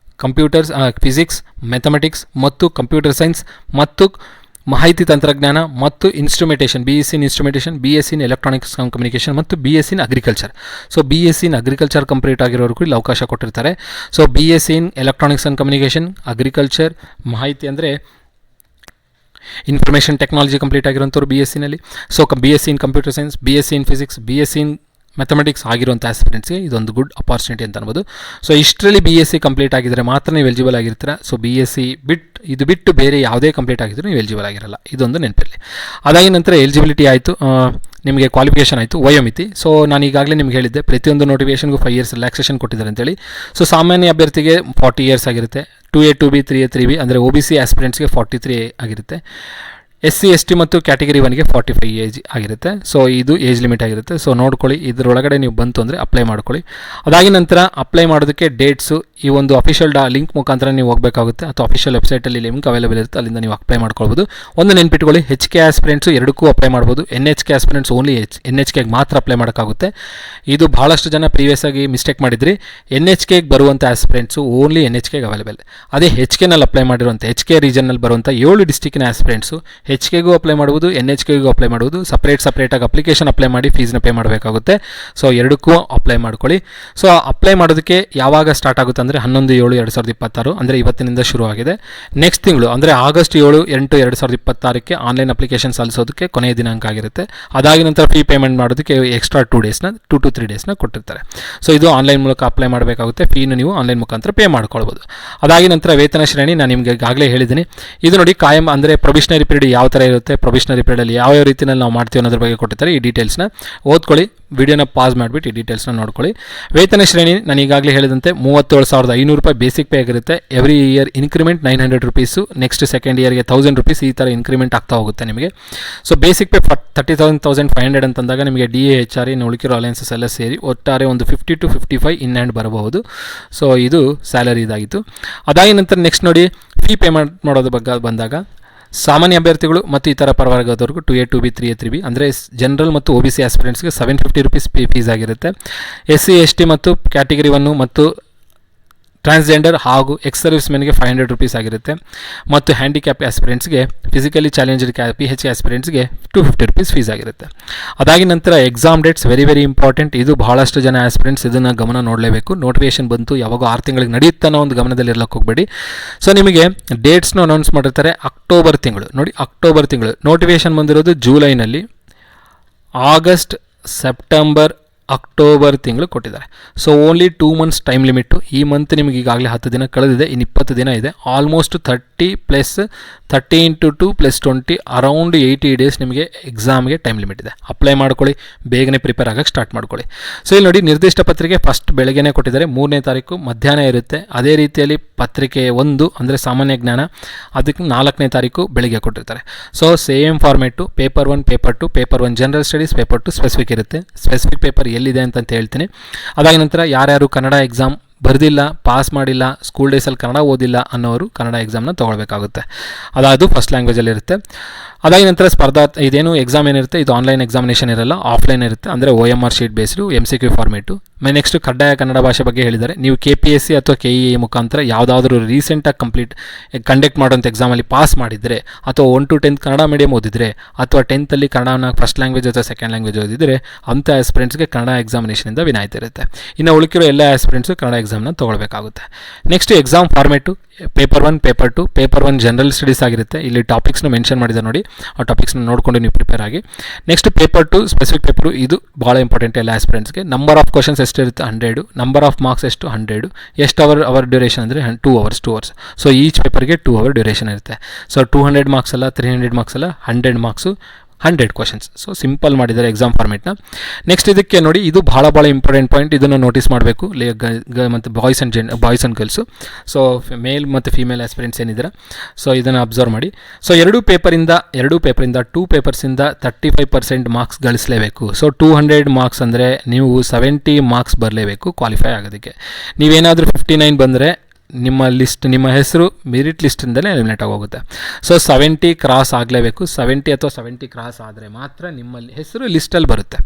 ಫಿಸಿಕ್ಸ್, ಮ್ಯಾಥಮೆಟಿಕ್ಸ್ ಮತ್ತು ಕಂಪ್ಯೂಟರ್ ಸೈನ್ಸ್ ಮತ್ತು ಮಾಹಿತಿ ತಂತ್ರಜ್ಞಾನ ಮತ್ತು instrumentation, BSc in instrumentation, BSc in electronics communication ಮತ್ತು BSc in agriculture. So BSc in agriculture complete ಆಗಿರೋರ್ಗೂ ಇಲ್ಲಿ ಅವಕಾಶ ಕೊಟ್ಟಿರ್ತಾರೆ. So BSc in electronics and communication, agriculture, ಮಾಹಿತಿ ಅಂದರೆ ಇನ್ಫಾರ್ಮೇಷನ್ ಟೆಕ್ನಾಲಜಿ ಕಂಪ್ಲೀಟ್ ಆಗಿರೋಂಥವ್ರು BScನಲ್ಲಿ. So BSc in computer science, BSc in physics, BSc in mathematics ಆಗಿರುವಂಥ ಆಸ್ಪಿರೆಂಟ್ಸ್ಗೆ ಇದೊಂದು ಗುಡ್ ಅಪಾರ್ಚುನಿಟಿ ಅಂತ ಅನ್ಬೋದು. ಸೊ ಇಷ್ಟರಲ್ಲಿ BSc ಕಂಪ್ಲೀಟ್ ಆಗಿದ್ದರೆ ಮಾತ್ರ ನೀವು ಎಲಿಜಿಬಲ್ ಆಗಿರ್ತೀರ. ಸೊ BSc ಬಿಟ್ಟು ಬೇರೆ ಯಾವುದೇ ಕಂಪ್ಲೀಟ್ ಆಗಿದ್ದರೂ ನೀವು ಎಲಿಜಿಬಲ್ ಆಗಿರಲ್ಲ, ಇದೊಂದು ನೆನಪಿರಲಿ. ಅದಾಗಿ ನಂತರ ಎಲಿಜಿಬಿಲಿಟಿ ಆಯಿತು, ನಿಮಗೆ ಕ್ವಾಲಿಫಿಕೇಷನ್ ಆಯಿತು, ವಯೋಮಿತಿ. ಸೊ ನಾನು ಈಗಾಗಲೇ ನಿಮ್ಗೆ ಹೇಳಿದ್ದೆ ಪ್ರತಿಯೊಂದು ನೋಟಿಫಿಕೇಷನ್ಗೂ 5 years ರಿಲ್ಯಾಕ್ಸೇಷನ್ ಕೊಟ್ಟಿದ್ದಾರೆ ಅಂತೇಳಿ. ಸೊ ಸಾಮಾನ್ಯ ಅಭ್ಯರ್ಥಿಗೆ 40 years ಆಗಿರುತ್ತೆ. 2A 2B 3A 3B ಅಂದರೆ OBC ಆಸ್ಪಿರೆಂಟ್ಸ್ಗೆ 43 ಆಗಿರುತ್ತೆ. SC ST ಮತ್ತು ಕ್ಯಾಟಗರಿ 1ಗೆ 45 ಏಜ್ ಆಗಿರುತ್ತೆ. ಸೊ ಇದು ಏಜ್ ಲಿಮಿಟ್ ಆಗಿರುತ್ತೆ. ಸೊ ನೋಡ್ಕೊಳ್ಳಿ, ಇದರೊಳಗಡೆ ನೀವು ಬಂತು ಅಂದರೆ ಅಪ್ಲೈ ಮಾಡ್ಕೊಳ್ಳಿ. ಅದಾಗಿ ನಂತರ ಅಪ್ಲೈ ಮಾಡೋದಕ್ಕೆ ಡೇಟ್ಸು ಈ ಒಂದು ಅಫಿಷಿಯಲ್ ಲಿಂಕ್ ಮುಖಾಂತರ ನೀವು ಹೋಗಬೇಕಾಗುತ್ತೆ, ಅಥವಾ ಅಫಿಷಿಯಲ್ ವೆಬ್ಸೈಟಲ್ಲಿ ಲಿಂಕ್ ಅವೈಲೇಬಲ್ ಇರುತ್ತೆ, ಅಲ್ಲಿಂದ ನೀವು ಅಪ್ಲೈ ಮಾಡ್ಕೊಳ್ಬೋದು. ಒಂದು ನೆನ್ಪಿಟ್ಕೊಳ್ಳಿ, HK ಆಸ್ಪಿರೆಂಟ್ಸು ಎರಡಕ್ಕೂ ಅಪ್ಲೈ ಮಾಡ್ಬೋದು. NHK ಆಸ್ಪಿರೆಂಟ್ಸ್ ಓನ್ಲಿ NHKಗೆ ಮಾತ್ರ ಅಪ್ಲೈ ಮಾಡೋಕ್ಕಾಗುತ್ತೆ. ಇದು ಭಾಳಷ್ಟು ಜನ ಪ್ರೀವಿಯಸ್ ಆಗಿ ಮಿಸ್ಟೇಕ್ ಮಾಡಿದ್ರಿ. NHKಗೆ ಬರುವಂಥ ಆಸ್ಪಿರೆಂಟ್ಸು ಓನ್ಲಿ NHKಗೆ ಅವೈಲೇಬಲ್. ಅದೇ HKನಲ್ಲಿ ಅಪ್ಲೈ ಮಾಡಿರುವಂಥ HK ರೀಜನ್ನಲ್ಲಿ ಬರುವಂಥ 7 ಡಿಸ್ಟಿಕ್ಕಿನ ಆಸ್ಪಿರೆಂಟ್ಸು HKಗೂ ಅಪ್ಲೈ ಮಾಡ್ಬೋದು, NHKಗೂ ಅಪ್ಲೈ ಮಾಡ್ಬೋದು. ಸಪ್ರೇಟಾಗಿ ಅಪ್ಲಿಕೇಶನ್ ಅಪ್ಲೈ ಮಾಡಿ ಫೀಸ್ನ ಪೇ ಮಾಡಬೇಕಾಗುತ್ತೆ. ಸೊ ಎರಡಕ್ಕೂ ಅಪ್ಲೈ ಮಾಡ್ಕೊಳ್ಳಿ. ಸೊ ಅಪ್ಲೈ ಮಾಡೋದಕ್ಕೆ ಯಾವಾಗ ಸ್ಟಾರ್ಟ್ ಆಗುತ್ತೆ ಅಂದರೆ 11/7/2026 ಅಂದರೆ ಇವತ್ತಿನಿಂದ ಶುರು ಆಗಿದೆ. ನೆಕ್ಸ್ಟ್ ತಿಂಗಳು ಅಂದರೆ August 7/8/2026ಕ್ಕೆ ಆನ್ಲೈನ್ ಅಪ್ಲಿಕೇಶನ್ ಸಲ್ಲಿಸೋದಕ್ಕೆ ಕೊನೆಯ ದಿನಾಂಕ ಆಗಿರುತ್ತೆ. ಅದಾಗಿ ನಂತರ ಫೀ ಪೇಮೆಂಟ್ ಮಾಡೋದಕ್ಕೆ ಎಕ್ಸ್ಟ್ರಾ 2 to 3 ಡೇಸ್ನ ಕೊಟ್ಟಿರ್ತಾರೆ. ಸೊ ಇದು ಆನ್ಲೈನ್ ಮೂಲಕ ಅಪ್ಲೈ ಮಾಡಬೇಕಾಗುತ್ತೆ. ಫೀನು ನೀವು ಆನ್ಲೈನ್ ಮುಖಾಂತರ ಪೇ ಮಾಡ್ಕೊಳ್ಬೋದು. ಅದಾಗಿ ನಂತರ ವೇತನ ಶ್ರೇಣಿ ನಾನು ನಿಮಗೆ ಈಗಾಗಲೇ ಹೇಳಿದ್ದೀನಿ. ಇದು ನೋಡಿ ಕಾಯಂ ಅಂದರೆ ಪ್ರೊಬಿಷನರಿ ಪೀರಿಯಡ್ ಯಾವ ಥರ ಇರುತ್ತೆ, ಪ್ರೊಬಿಷನರಿ ಪೀರಿಯಡಲ್ಲಿ ಯಾವ ರೀತಿಯಲ್ಲಿ ನಾವು ಮಾಡ್ತೀವಿ ಅನ್ನೋದ್ರ ಬಗ್ಗೆ ಕೊಟ್ಟಿರ್ತಾರೆ. ಈ ಡೀಟೇಲ್ಸ್ನ ಓದ್ಕೊಳ್ಳಿ, ವಿಡಿಯೋನ ಪಾಸ್ ಮಾಡಿಬಿಟ್ಟು ಈ ಡೀಟೇಲ್ಸ್ನ ನೋಡ್ಕೊಳ್ಳಿ. ವೇತನ ಶ್ರೇಣಿ ನಾನು ಈಗಾಗಲೇ ಹೇಳಿದಂತೆ 37,500 ರೂಪಾಯಿ ಬೇಸಿಕ್ ಪೇ ಆಗಿರುತ್ತೆ. Every year increment 900 rupees, next second ಇಯರ್ಗೆ 1000 ರೂಪೀಸ್ ಈ ಥರ ಇನ್ಕ್ರಿಮೆಂಟ್ ಆಗ್ತಾ ಹೋಗುತ್ತೆ ನಿಮಗೆ. ಸೊ ಬೇಸಿಕ್ ಪೇ 30,500 ಅಂತಂದಾಗ ನಿಮಗೆ DA HRA ಉಳಿಕಿರೋ ಅಲಯನ್ಸಸ್ ಎಲ್ಲ ಸೇರಿ ಒಟ್ಟಾರೆ ಒಂದು 50 to 55 ಇನ್ ಹ್ಯಾಂಡ್ ಬರಬಹುದು. ಸೊ ಇದು ಸ್ಯಾಲರಿ ಇದಾಗಿತ್ತು. ಅದಾಗಿ ನಂತರ ನೆಕ್ಸ್ಟ್ ನೋಡಿ ಫೀ ಪೇಮೆಂಟ್ ಮಾಡೋದ್ರ ಬಗ್ಗೆ ಬಂದಾಗ ಸಾಮಾನ್ಯ ಅಭ್ಯರ್ಥಿಗಳು ಮತ್ತು ಇತರ ಪರವರ್ಗದವರೆಗೂ 2A 2B 3A 3B ಅಂದರೆ ಜನರಲ್ ಮತ್ತು OBC ಆಸ್ಪಿರೆಂಟ್ಸ್ಗೆ 750 ರೂಪೀಸ್ ಫೀಸ್ ಆಗಿರುತ್ತೆ. SC ST ಮತ್ತು ಕ್ಯಾಟಗರಿ 1 ಮತ್ತು ಟ್ರಾನ್ಸ್ಜೆಂಡರ್ ಹಾಗೂ ಎಕ್ಸ್ ಸರ್ವಿಸ್ ಮೆನ್ಗೆ 500 ರೂಪೀಸ್ ಆಗಿರುತ್ತೆ. ಮತ್ತು ಹ್ಯಾಂಡಿಕ್ಯಾಪ್ ಆಸ್ಪಿರೆಂಟ್ಸ್ಗೆ, ಫಿಸಿಕಲಿ ಚಾಲೆಂಜ್ಡ್ PH ಆಸ್ಪಿರೆಂಟ್ಸ್ಗೆ 250 ರೂಪೀಸ್ ಫೀಸ್ ಆಗಿರುತ್ತೆ. ಅದಾಗಿ ನಂತರ ಎಕ್ಸಾಮ್ ಡೇಟ್ಸ್ ವೆರಿ ಇಂಪಾರ್ಟೆಂಟ್. ಇದು ಬಹಳಷ್ಟು ಜನ ಆಸ್ಪಿರೆಂಟ್ಸ್ ಇದನ್ನು ಗಮನ ನೋಡಲೇಬೇಕು. ನೋಟಿಫಿಕೇಶನ್ ಬಂತು ಯಾವಾಗ 6 ತಿಂಗಳಿಗೆ ನಡೆಯುತ್ತೆ ಅನ್ನೋ ಒಂದು ಗಮನದಲ್ಲಿ ಇರಲಿಕ್ಕೆ ಹೋಗಬೇಡಿ. ಸೊ ನಿಮಗೆ ಡೇಟ್ಸ್ನ ಅನೌನ್ಸ್ ಮಾಡಿರ್ತಾರೆ ಅಕ್ಟೋಬರ್ ತಿಂಗಳು. ನೋಡಿ ಅಕ್ಟೋಬರ್ ತಿಂಗಳು ನೋಟಿಫಿಕೇಶನ್ ಬಂದಿರೋದು ಜುಲೈನಲ್ಲಿ, ಆಗಸ್ಟ್, ಸೆಪ್ಟೆಂಬರ್, ಅಕ್ಟೋಬರ್ ತಿಂಗಳು ಕೊಟ್ಟಿದ್ದಾರೆ. So only 2 months time limit. ಈ ಮಂತ್ ನಿಮಗೆ ಈಗಾಗಲೇ 10 ದಿನ ಕಳೆದಿದೆ, ಇನ್ನು 20 ದಿನ ಇದೆ. ಆಲ್ಮೋಸ್ಟ್ 30 + 30 × 2 + 20 ಅರೌಂಡ್ 80 ಡೇಸ್ ನಿಮಗೆ ಎಕ್ಸಾಮ್ಗೆ ಟೈಮ್ ಲಿಮಿಟ್ ಇದೆ. ಅಪ್ಲೈ ಮಾಡ್ಕೊಳ್ಳಿ, ಬೇಗನೆ ಪ್ರಿಪೇರ್ ಆಗೋಕ್ಕೆ ಸ್ಟಾರ್ಟ್ ಮಾಡ್ಕೊಳ್ಳಿ. ಸೊ ಇಲ್ಲಿ ನೋಡಿ ನಿರ್ದಿಷ್ಟ ಪತ್ರಿಕೆ ಫಸ್ಟ್ ಬೆಳಗ್ಗೆನೇ ಕೊಟ್ಟಿದ್ದಾರೆ, 3ನೇ ತಾರೀಕು ಮಧ್ಯಾಹ್ನ ಇರುತ್ತೆ. ಅದೇ ರೀತಿಯಲ್ಲಿ ಪತ್ರಿಕೆ 1 ಅಂದರೆ ಸಾಮಾನ್ಯ ಜ್ಞಾನ ಅದಕ್ಕೆ 4ನೇ ತಾರೀಕು ಬೆಳಿಗ್ಗೆ ಕೊಟ್ಟಿರ್ತಾರೆ. So same format, paper 1 paper 2, paper 1 general studies, paper 2 specific ಇರುತ್ತೆ. ಸ್ಪೆಸಿಫಿಕ್ ಪೇಪರ್ ಎಲ್ಲಿದೆ ಅಂತ ಹೇಳ್ತೀನಿ. ಅದಾದ ನಂತರ ಯಾರ್ಯಾರು ಕನ್ನಡ ಎಕ್ಸಾಮ್ ಬರೆದಿಲ್ಲ, ಪಾಸ್ ಮಾಡಿಲ್ಲ, ಸ್ಕೂಲ್ ಡೇಸಲ್ಲಿ ಕನ್ನಡ ಓದಿಲ್ಲ ಅನ್ನೋರು ಕನ್ನಡ ಎಕ್ಸಾಮ್ನ ತೊಗೊಳ್ಬೇಕಾಗುತ್ತೆ. ಅದು ಫಸ್ಟ್ ಲ್ಯಾಂಗ್ವೇಜಲ್ಲಿ ಇರುತ್ತೆ. ಅದಾದ ನಂತರ ಇದೇನು ಎಕ್ಸಾಮ್ ಏನಿರುತ್ತೆ ಇದು ಆನ್ಲೈನ್ ಎಕ್ಸಾಮಿನೇಷನ್ ಇರಲ್ಲ, ಆಫ್ಲೈನ್ ಇರುತ್ತೆ. ಅಂದರೆ OMR sheet based MCQ format. Next ಕಡ್ಡಾಯ ಕನ್ನಡ ಭಾಷೆ ಬಗ್ಗೆ ಹೇಳಿದ್ದಾರೆ. ನೀವು KPSC ಅಥವಾ KEE ಮುಖಾಂತರ ಯಾವುದಾದ್ರೂ ರೀಸೆಂಟಾಗಿ ಕಂಡಕ್ಟ್ ಮಾಡೋಂಥ ಎಕ್ಸಾಮಲ್ಲಿ ಪಾಸ್ ಮಾಡಿದರೆ, ಅಥವಾ 1 to 10 ಕನ್ನಡ ಮೀಡಿಯಮ್ ಓದಿದರೆ, ಅಥವಾ 10th ಕನ್ನಡನ ಫಸ್ಟ್ ಲ್ಯಾಂಗ್ವೇಜ್ ಅಥವಾ ಸೆಕೆಂಡ್ ಲ್ಯಾಂಗ್ವೇಜ್ ಓದಿದರೆ ಅಂಥ ಆಸ್ಪಿರೆಂಟ್ಸ್ಗೆ ಕನ್ನಡ ಎಕ್ಸಾಮಿನೇಷನಿಂದ ವಿನಾಯಿತಿ ಇರುತ್ತೆ. ಇನ್ನು ಉಳಿಕಿರೋ ಎಲ್ಲ ಆಸ್ಪಿರೆಂಟ್ಸು ಕನ್ನಡ ಎಕ್ಸಾಮ್ನ ತೊಗೊಳ್ಬೇಕಾಗುತ್ತೆ. Next exam format paper 1, paper 2. Paper 1 general studies ಆಗಿರುತ್ತೆ. ಇಲ್ಲಿ ಟಾಪಿಕ್ಸ್ನ ಮೆನ್ಷನ್ ಮಾಡಿದ್ದಾರೆ ನೋಡಿ, ಆ ಟಾಪಿಕ್ಸ್ನ ನೋಡಿಕೊಂಡು ನೀವು ಪ್ರಿಪೇರ್ ಆಗಿ. ನೆಕ್ಸ್ಟ್ ಪೇಪರ್ 2 ಸ್ಪೆಸಿಫಿಕ್ ಪೇಪರು, ಇದು ಭಾಳ ಇಂಪಾರ್ಟೆಂಟ್ ಎಲ್ಲ ಆಸ್ಪಿರೆಂಟ್ಸ್ಗೆ. ನಂಬರ್ ಆಫ್ ಕ್ವಶನ್ಸ್ ಎಷ್ಟಿರುತ್ತೆ 100, ನಂಬರ್ ಆಫ್ ಮಾರ್ಕ್ಸ್ ಎಷ್ಟು 100, ಎಷ್ಟು ಅವರ್ ಡ್ಯೂರೇಷನ್ ಅಂದರೆ 2 hours. ಸೊ ಈಚ್ ಪೇಪರ್ಗೆ 2 hour ಡ್ಯೂರೇಷನ್ ಇರುತ್ತೆ. ಸೊ 200 ಮಾರ್ಕ್ಸ್ ಅಲ್ಲ, 300 ಮಾರ್ಕ್ಸ್ ಅಲ್ಲ, 100 ಮಾರ್ಕ್ಸು, 100 ಕ್ವಶನ್ಸ್. ಸೊ ಸಿಂಪಲ್ ಮಾಡಿದ್ದಾರೆ ಎಕ್ಸಾಮ್ ಫಾರ್ಮೇಟ್ನ. ನೆಕ್ಸ್ಟ್ ಇದಕ್ಕೆ ನೋಡಿ, ಇದು ಭಾಳ ಇಂಪಾರ್ಟೆಂಟ್ ಪಾಯಿಂಟ್, ಇದನ್ನು ನೋಟಿಸ್ ಮಾಡಬೇಕು ಮತ್ತು ಬಾಯ್ಸ್ ಆ್ಯಂಡ್ ಗರ್ಲ್ಸು. ಸೊ ಮೇಲ್ ಮತ್ತು ಫೀಮೇಲ್ ಆಸ್ಪಿರೆಂಟ್ಸ್ ಏನಿದ್ದಾರೆ, ಸೊ ಇದನ್ನು ಅಬ್ಸರ್ವ್ ಮಾಡಿ. ಸೊ ಎರಡು ಪೇಪರಿಂದ 2 ಪೇಪರ್ಸಿಂದ 35% ಮಾರ್ಕ್ಸ್ ಗಳಿಸಲೇಬೇಕು. ಸೊ 200 ಮಾರ್ಕ್ಸ್ ಅಂದರೆ ನೀವು 70 ಮಾರ್ಕ್ಸ್ ಬರಲೇಬೇಕು ಕ್ವಾಲಿಫೈ ಆಗೋದಕ್ಕೆ. ನೀವೇನಾದರೂ 59 ಬಂದರೆ ನಿಮ್ಮ ಹೆಸರು ಮೆರಿಟ್ ಲಿಸ್ಟಿಂದಲೇ ಎಲಿಮಿನೇಟ್ ಆಗೋಗುತ್ತೆ. ಸೊ 70 ಕ್ರಾಸ್ ಆಗಲೇಬೇಕು. 70 ಅಥವಾ 70 ಕ್ರಾಸ್ ಆದರೆ ಮಾತ್ರ ನಿಮ್ಮ ಹೆಸರು ಲಿಸ್ಟಲ್ಲಿ ಬರುತ್ತೆ.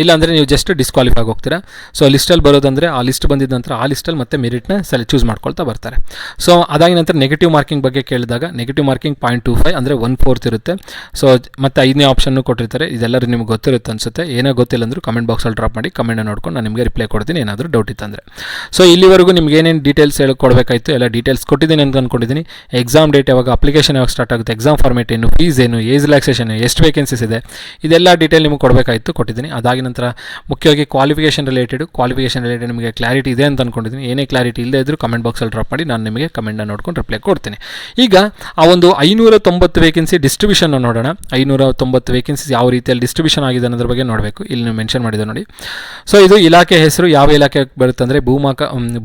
ಇಲ್ಲಾಂದರೆ ನೀವು ಜಸ್ಟ್ ಡಿಸ್ಕ್ವಾಲಿಫೈ ಆಗೋಗ್ತೀರಾ. ಸೊ ಲಿಸ್ಟಲ್ಲಿ ಬರೋದಂದರೆ ಆ ಲಿಸ್ಟ್ ಬಂದಿದ್ದ ನಂತರ ಆ ಲಿಸ್ಟಲ್ಲಿ ಮತ್ತೆ ಮೆರಿಟ್ನ ಚೂಸ್ ಮಾಡ್ಕೊಳ್ತಾ ಬರ್ತಾರೆ. ಸೊ ಅದಾದ ನಂತರ ನೆಗೆಟಿವ್ ಮಾರ್ಕಿಂಗ್ ಬಗ್ಗೆ ಕೇಳಿದಾಗ ನೆಗೆಟಿವ್ ಮಾರ್ಕಿಂಗ್ 0.25 ಅಂದರೆ 1/4 ಇರುತ್ತೆ. ಸೊ ಮತ್ತು 5ನೇ ಆಪ್ಷನ್ನು ಕೊಟ್ಟಿರ್ತಾರೆ. ಇದೆಲ್ಲರೂ ನಿಮ್ಗೆ ಗೊತ್ತಿರುತ್ತೆ ಅನಿಸುತ್ತೆ. ಏನೋ ಗೊತ್ತಿಲ್ಲ ಅಂದರೂ ಕಮೆಂಟ್ ಬಾಕ್ಸಲ್ಲಿ ಡ್ರಾಪ್ ಮಾಡಿ, ಕಮೆಂಟ್ನ ನೋಡ್ಕೊಂಡು ನಾನು ನಿಮಗೆ ರಿಪ್ಲೈ ಕೊಡ್ತೀನಿ ಏನಾದರೂ ಡೌಟ್ ಇತ್ತಂದರೆ. ಸೊ ಇಲ್ಲಿವರೆಗೂ ನಿಮ್ಗೆ ಏನೇನು ಡೀಟೇಲ್ಸ್ ಹೇಳ್ಕೊಡ್ಬೇಕಾಯಿತು ಎಲ್ಲ ಡೀಟೇಲ್ಸ್ ಕೊಟ್ಟಿದ್ದೀನಿ ಅಂತ ಅಂದ್ಕೊಂಡಿದ್ದೀನಿ. ಎಕ್ಸಾಮ್ ಡೇಟ್ ಯಾವಾಗ, ಅಪ್ಲಿಕೇಶನ್ ಯಾವಾಗ ಸ್ಟಾರ್ಟ್ ಆಗುತ್ತೆ, ಎಕ್ಸಾಮ್ ಫಾರ್ಮೇಟ್ ಏನು, ಫೀಸ್ ಏನು, ಏಜ್ ರಿಲ್ಯಾಕ್ಸೇಷನ್, ಎಷ್ಟು ವೇಕೆನ್ಸೀಸ್ ಇದೆ, ಇದೆಲ್ಲ ಡೀಟೇಲ್ ನಿಮಗೆ ಕೊಟ್ಟಿದ್ದೀನಿ. ಅದಾಗಿ ನಂತರ ಮುಖ್ಯವಾಗಿ ಕ್ವಾಲಿಫಿಕೇಷನ್ ರಿಲೇಟೆಡ್ ನಿಮಗೆ ಕ್ಲಾರಿಟಿ ಇದೆ ಅಂತ ಅಂದ್ಕೊಂಡಿದ್ದೀನಿ. ಏನೇ ಕ್ಲಾರಿಟಿ ಇಲ್ಲದೆ ಇದ್ದರೂ ಕಮೆಂಟ್ ಬಾಕ್ಸಲ್ಲಿ ಡ್ರಾಪ್ ಮಾಡಿ, ನಾನು ನಿಮಗೆ ಕಮೆಂಟ್ನ ನೋಡ್ಕೊಂಡು ರಿಪ್ಲೈ ಕೊಡ್ತೀನಿ. ಈಗ ಆ ಒಂದು 590 ವೇಕೆನ್ಸಿ ಡಿಸ್ಟ್ರಿಬ್ಯೂಷನ್ ನೋಡೋಣ. 590 ವೇಕೆನ್ಸೀಸ್ ಯಾವ ರೀತಿಯಲ್ಲಿ ಡಿಸ್ಟ್ರಿಬ್ಯೂಷನ್ ಆಗಿದೆ ಅನ್ನೋದ್ರ ಬಗ್ಗೆ ನೋಡಬೇಕು. ಇಲ್ಲಿ ನೀವು ಮೆನ್ಷನ್ ಮಾಡಿದೆ ನೋಡಿ. ಸೊ ಇದು ಇಲಾಖೆ ಹೆಸರು ಯಾವ ಇಲಾಖೆ ಬರುತ್ತೆ ಅಂದರೆ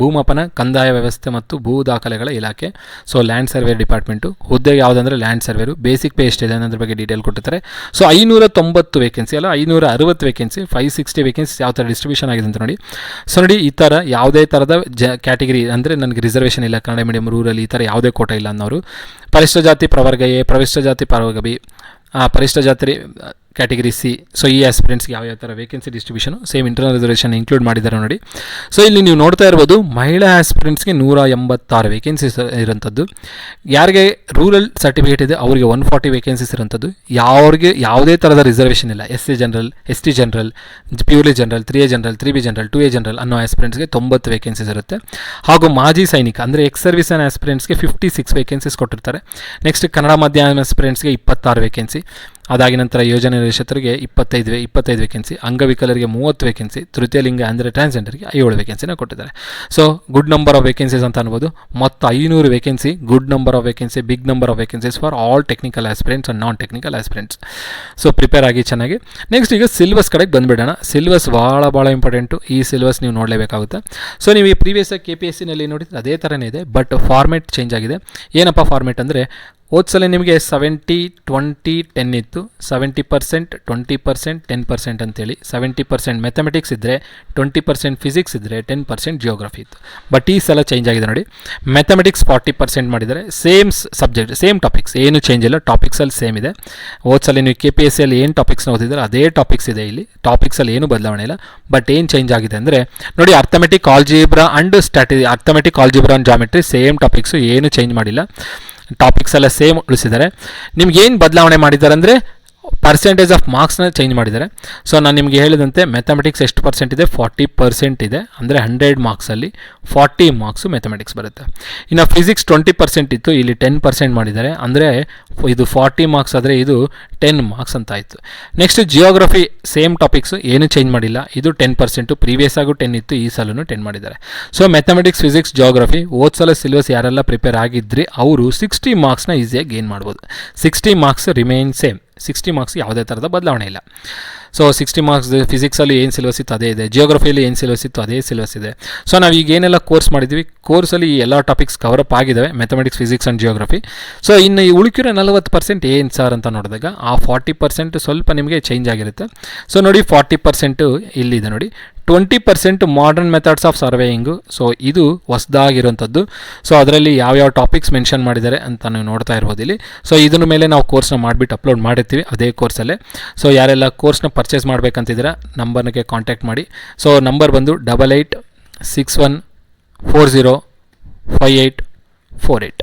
ಭೂಮಾಪನ, ಕಂದಾಯ ವ್ಯವಸ್ಥೆ ಮತ್ತು ಭೂ ದಾಖಲೆಗಳ ಇಲಾಖೆ. So land survey department. ಹುದ್ದೆ ಯಾವುದಂದರೆ ಲ್ಯಾಂಡ್ ಸರ್ವೇರು. ಬೇಸಿಕ್ ಪೇ ಎಷ್ಟಿದೆ ಅನ್ನೋದ್ರ ಬಗ್ಗೆ ಡೀಟೇಲ್ ಕೊಟ್ಟಿರ್ತಾರೆ. ಸೊ 590 ವೇಕೆನ್ಸಿ ಅಲ್ಲ, 560 ವೇಕೆನ್ಸಿ, 560 ವೇಕೆನ್ಸಿ ಯಾವ ಥರ ಡಿಸ್ಟ್ರಿಬ್ಯೂಷನ್ ಆಗಿದೆ ಅಂತ ನೋಡಿ. ಸೊ ನೋಡಿ, ಈ ಥರ ಯಾವುದೇ ಥರದ ಕ್ಯಾಟಗಿರಿ ಅಂದರೆ ನನಗೆ ರಿಸರ್ವೇಷನ್ ಇಲ್ಲ, ಕನ್ನಡ ಮೀಡಿಯಂ, ರೂರಲ್, ಈ ಥರ ಯಾವುದೇ ಕೋಟ ಇಲ್ಲ ಅನ್ನೋರು, ಪರಿಶಿಷ್ಟ ಜಾತಿ ಪ್ರವರ್ಗ ಎ, ಪರಿಶಿಷ್ಟ ಜಾತಿ ಪ್ರವರ್ಗ ಬಿ, ಪರಿಶಿಷ್ಟ ಜಾತಿ ಕ್ಯಾಟಗರಿ ಸಿ. ಸೊ ಈ ಆಸ್ಪಿರೆಂಟ್ಸ್ಗೆ ಯಾವ ಥರ vacancy distribution same internal reservation include ಮಾಡಿದ್ದಾರೆ ನೋಡಿ. ಸೊ ಇಲ್ಲಿ ನೀವು ನೋಡ್ತಾ ಇರ್ಬೋದು, ಮಹಿಳಾ ಆಸ್ಪಿರೆಂಟ್ಸ್ಗೆ 186 ವೇಕೆನ್ಸೀಸ್ ಇರೋಂಥದ್ದು. ಯಾರಿಗೆ ರೂರಲ್ ಸರ್ಟಿಫಿಕೇಟ್ ಇದೆ ಅವರಿಗೆ 140 ವೇಕೆನ್ಸೀಸ್ ಇರೋಂಥದ್ದು. ಯಾವುದೇ ಥರದ ರಿಸರ್ವೇಷನ್ ಇಲ್ಲ. SC general, ST general, purely general, 3A general, 3B general, 2A general ಅನ್ನೋ ಆಸ್ಪಿರೆಂಟ್ಸ್ಗೆ 90 ವೇಕೆನ್ಸೀಸ್ ಇರುತ್ತೆ. ಹಾಗೂ ಮಾಜಿ ಸೈನಿಕ ಅಂದರೆ ಎಕ್ಸ್ ಸರ್ವಿಸ್ ಆಸ್ಪಿರೆಂಟ್ಸ್ಗೆ 56 ವೇಕೆನ್ಸೀಸ್ ಕೊಟ್ಟಿರ್ತಾರೆ. ನೆಕ್ಸ್ಟ್ ಕನ್ನಡ ಮಾಧ್ಯಮ ಆಸ್ಪಿರೆಂಟ್ಸ್ಗೆ 26 ವೇಕೆನ್ಸಿ. ಅದಾಗಿ ನಂತರ ಯೋಜನೆ ನಿರೀಕ್ಷಕರಿಗೆ 25 ವೇಕೆನ್ಸಿ, ಅಂಗವಿಕಲರಿಗೆ 30 ವೇಕೆನ್ಸಿ, ತೃತೀಯ ಲಿಂಗ ಅಂದರೆ ಟ್ರಾನ್ಸ್ಜೆಂಡರ್ಗೆ 7 ವೇಕೆನ್ಸಿನ ಕೊಟ್ಟಿದ್ದಾರೆ. So good number of vacancies ಅಂತ ಅನ್ಬೋದು. ಮತ್ತು 500 vacancy, good number of vacancy, big number of vacancies for all technical aspirants and non technical aspirants. So prepare ಆಗಿ ಚೆನ್ನಾಗಿ. ನೆಕ್ಸ್ಟ್ ಈಗ ಸಿಲೆಬಸ್ ಕಡೆಗೆ ಬಂದುಬಿಡೋಣ. ಸಿಲೆಬಸ್ ಭಾಳ ಇಂಪಾರ್ಟೆಂಟು. ಈ ಸಿಲೆಬಸ್ ನೀವು ನೋಡಲೇಬೇಕಾಗುತ್ತೆ. ಸೊ ನೀವು ಈ ಪ್ರೀವಿಯಸ್ KPSCನಲ್ಲಿ ನೋಡಿದ್ರೆ ಅದೇ ಥರನೇ ಇದೆ, ಬಟ್ ಫಾರ್ಮೇಟ್ ಚೇಂಜ್ ಆಗಿದೆ. ಏನಪ್ಪ ಫಾರ್ಮೇಟ್ ಅಂದರೆ, ಹೋದ್ಸಲ ನಿಮಗೆ 70-20-10 ಇತ್ತು. 70%, 20%, 10% ಅಂತೇಳಿ. 70% ಮ್ಯಾಥಮೆಟಿಕ್ಸ್ ಇದ್ದರೆ, 20% ಫಿಸಿಕ್ಸ್ ಇದ್ದರೆ, 10% ಜಿಯೋಗ್ರಫಿ ಇತ್ತು. ಬಟ್ ಈ ಸಲ ಚೇಂಜ್ ಆಗಿದೆ ನೋಡಿ. ಮ್ಯಾಥಮೆಟಿಕ್ಸ್ 40% ಮಾಡಿದ್ದಾರೆ. ಸೇಮ್ ಸಬ್ಜೆಕ್ಟ್, ಸೇಮ್ ಟಾಪಿಕ್ಸ್, ಏನು ಚೇಂಜ್ ಇಲ್ಲ. ಟಾಪಿಕ್ಸಲ್ಲಿ ಸೇಮ್ ಇದೆ. ಹೋದ್ಸಲ ನೀವು KPSCಯಲ್ಲಿ ಏನು ಟಾಪಿಕ್ಸ್ನ ಓದಿದ್ರೆ ಅದೇ ಟಾಪಿಕ್ಸ್ ಇದೆ ಇಲ್ಲಿ. ಟಾಪಿಕ್ಸಲ್ಲಿ ಏನು ಬದಲಾವಣೆ ಇಲ್ಲ. ಬಟ್ ಏನು ಚೇಂಜ್ ಆಗಿದೆ ಅಂದರೆ ನೋಡಿ, arithmetic, algebra and arithmetic, algebra and geometry same topics, ಏನು ಚೇಂಜ್ ಮಾಡಿಲ್ಲ. ಟಾಪಿಕ್ಸ್ ಎಲ್ಲ ಸೇಮ್ ಉಳಿಸಿದ್ದಾರೆ. ನಿಮ್ಗೇನು ಬದಲಾವಣೆ ಮಾಡಿದ್ದಾರೆ ಅಂದರೆ ಪರ್ಸೆಂಟೇಜ್ ಆಫ್ ಮಾರ್ಕ್ಸ್ನ ಚೇಂಜ್ ಮಾಡಿದ್ದಾರೆ. ಸೊ ನಾನು ನಿಮಗೆ ಹೇಳಿದಂತೆ ಮ್ಯಾಥಮೆಟಿಕ್ಸ್ ಎಷ್ಟು ಪರ್ಸೆಂಟ್ ಇದೆ, 40% ಇದೆ. ಅಂದರೆ 100 ಮಾರ್ಕ್ಸಲ್ಲಿ 40 ಮಾರ್ಕ್ಸು ಮ್ಯಾಥಮೆಟಿಕ್ಸ್ ಬರುತ್ತೆ. ಇನ್ನು ಫಿಸಿಕ್ಸ್ 20% ಇತ್ತು, ಇಲ್ಲಿ 10% ಮಾಡಿದ್ದಾರೆ. ಅಂದರೆ ಇದು 40 ಮಾರ್ಕ್ಸ್ ಆದರೆ ಇದು 10 ಮಾರ್ಕ್ಸ್ ಅಂತ ಆಯಿತು. ನೆಕ್ಸ್ಟ್ ಜಿಯೋಗ್ರಫಿ ಸೇಮ್ ಟಾಪಿಕ್ಸು, ಏನು ಚೇಂಜ್ ಮಾಡಿಲ್ಲ. ಇದು 10%, ಪ್ರೀವಿಯಸ್ ಆಗು 10 ಇತ್ತು, ಈ ಸಲೂ 10 ಮಾಡಿದ್ದಾರೆ. ಸೊ ಮ್ಯಾಥಮೆಟಿಕ್ಸ್, ಫಿಸಿಕ್ಸ್, ಜಿಯೋಗ್ರಫಿ ಹೋದ್ಸಲ ಸಿಲೆಬಸ್ ಯಾರೆಲ್ಲ ಪ್ರಿಪೇರ್ ಆಗಿದ್ದರೆ ಅವರು 60 ಮಾರ್ಕ್ಸ್ನ ಈಸಿಯಾಗಿ ಗೇನ್ ಮಾಡ್ಬೋದು. 60 ಮಾರ್ಕ್ಸ್ ರಿಮೈನ್ ಸೇಮ್. 60 ಮಾರ್ಕ್ಸ್ ಯಾವುದೇ ಥರದ ಬದಲಾವಣೆ ಇಲ್ಲ. ಸೊ 60 ಮಾರ್ಕ್ಸ್ ಫಿಸಿಕ್ಸಲ್ಲಿ ಏನು ಸಿಲೆಬಸ್ ಇತ್ತು ಅದೇ ಇದೆ, ಜಿಯೋಗ್ರಫಿಯಲ್ಲಿ ಏನು ಸಿಲೆಬಸ್ ಇತ್ತು ಅದೇ ಸಿಲೆಬಸ್ ಇದೆ. ಸೊ ನಾವು ಈಗ ಏನೆಲ್ಲ ಕೋರ್ಸ್ ಮಾಡಿದ್ವಿ, ಕೋರ್ಸಲ್ಲಿ ಈ ಎಲ್ಲ ಟಾಪಿಕ್ಸ್ ಕವರಪ್ ಆಗಿದ್ದಾವೆ, mathematics, physics and geography. So ಇನ್ನು ಈ ಉಳಿಕಿರೋ 40% ಏನು ಸರ್ ಅಂತ ನೋಡಿದಾಗ ಆ 40% ಸ್ವಲ್ಪ ನಿಮಗೆ ಚೇಂಜ್ ಆಗಿರುತ್ತೆ. ಸೊ ನೋಡಿ 40% ಇಲ್ಲಿದೆ ನೋಡಿ, 20% ಮಾಡರ್ನ್ ಮೆಥಡ್ಸ್ ಆಫ್ ಸರ್ವೇಯಿಂಗು. ಸೊ ಇದು ಹೊಸದಾಗಿರುವಂಥದ್ದು. ಸೊ ಅದರಲ್ಲಿ ಯಾವ್ಯಾವ ಟಾಪಿಕ್ಸ್ ಮೆನ್ಷನ್ ಮಾಡಿದ್ದಾರೆ ಅಂತ ನೀವು ನೋಡ್ತಾ ಇರ್ಬೋದು ಇಲ್ಲಿ. ಸೊ ಇದರ ಮೇಲೆ ನಾವು ಕೋರ್ಸ್ನ ಮಾಡಿಬಿಟ್ಟು ಅಪ್ಲೋಡ್ ಮಾಡಿರ್ತೀವಿ ಅದೇ ಕೋರ್ಸಲ್ಲೇ. ಸೊ ಯಾರೆಲ್ಲ ಕೋರ್ಸ್ನ ಪರ್ಚೇಸ್ ಮಾಡಬೇಕಂತಿದ್ದೀರಾ ನಂಬರ್ಗೆ ಕಾಂಟ್ಯಾಕ್ಟ್ ಮಾಡಿ. ಸೊ ನಂಬರ್ ಬಂದು 8861405848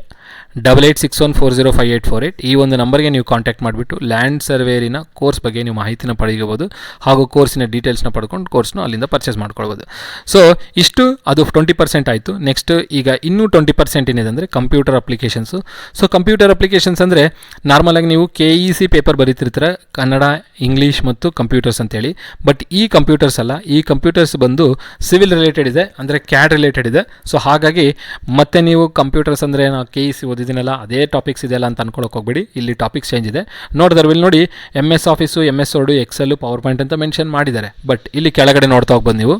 8861405848. ಈ ಒಂದು ನಂಬರ್ಗೆ ನೀವು ಕಾಂಟ್ಯಾಕ್ಟ್ ಮಾಡಿಬಿಟ್ಟು ಲ್ಯಾಂಡ್ ಸರ್ವೇರಿನ ಕೋರ್ಸ್ ಬಗ್ಗೆ ನೀವು ಮಾಹಿತಿನ ಪಡೆಯಬಹುದು ಹಾಗೂ ಕೋರ್ಸಿನ ಡೀಟೇಲ್ಸ್ನ ಪಡ್ಕೊಂಡು ಕೋರ್ಸ್ನ ಅಲ್ಲಿಂದ ಪರ್ಚೇಸ್ ಮಾಡ್ಕೊಳ್ಬೋದು. ಸೊ ಇಷ್ಟು ಅದು 20% ಆಯಿತು. ನೆಕ್ಸ್ಟ್ ಈಗ ಇನ್ನೂ 20% ಏನಿದೆ ಅಂದರೆ computer applications. So computer applications ಅಂದರೆ ನಾರ್ಮಲಾಗಿ ನೀವು KEC ಪೇಪರ್ ಬರೀತಿರ್ತೀರ, ಕನ್ನಡ, ಇಂಗ್ಲೀಷ್ ಮತ್ತು ಕಂಪ್ಯೂಟರ್ಸ್ ಅಂತೇಳಿ. ಬಟ್ ಈ ಕಂಪ್ಯೂಟರ್ಸ್ ಅಲ್ಲ, ಈ ಕಂಪ್ಯೂಟರ್ಸ್ ಬಂದು ಸಿವಿಲ್ ರಿಲೇಟೆಡ್ ಇದೆ, ಅಂದರೆ CAD ರಿಲೇಟೆಡ್ ಇದೆ. ಸೊ ಹಾಗಾಗಿ ಮತ್ತೆ ನೀವು ಕಂಪ್ಯೂಟರ್ಸ್ ಅಂದರೆ ನಾವು KEC ಓದಿದ್ದೀನಲ್ಲ ಅದೇ ಟಾಪಿಕ್ಸ್ ಇದೆಯಲ್ಲ ಅಂತ ಅನ್ಕೊಳ್ಳೋಕೆ ಹೋಗ್ಬೇಡಿ. ಇಲ್ಲಿ ಟಾಪಿಕ್ಸ್ ಚೇಂಜ್ ಇದೆ. ಇಲ್ಲಿ ನೋಡಿ MS office, MS word, excel, power point ಅಂತ ಮೆನ್ಷನ್ ಮಾಡಿದ್ದಾರೆ. ಬಟ್ ಇಲ್ಲಿ ಕೆಳಗಡೆ ನೋಡ್ತಾ ಹೋಗ್ಬೋದು ನೀವು.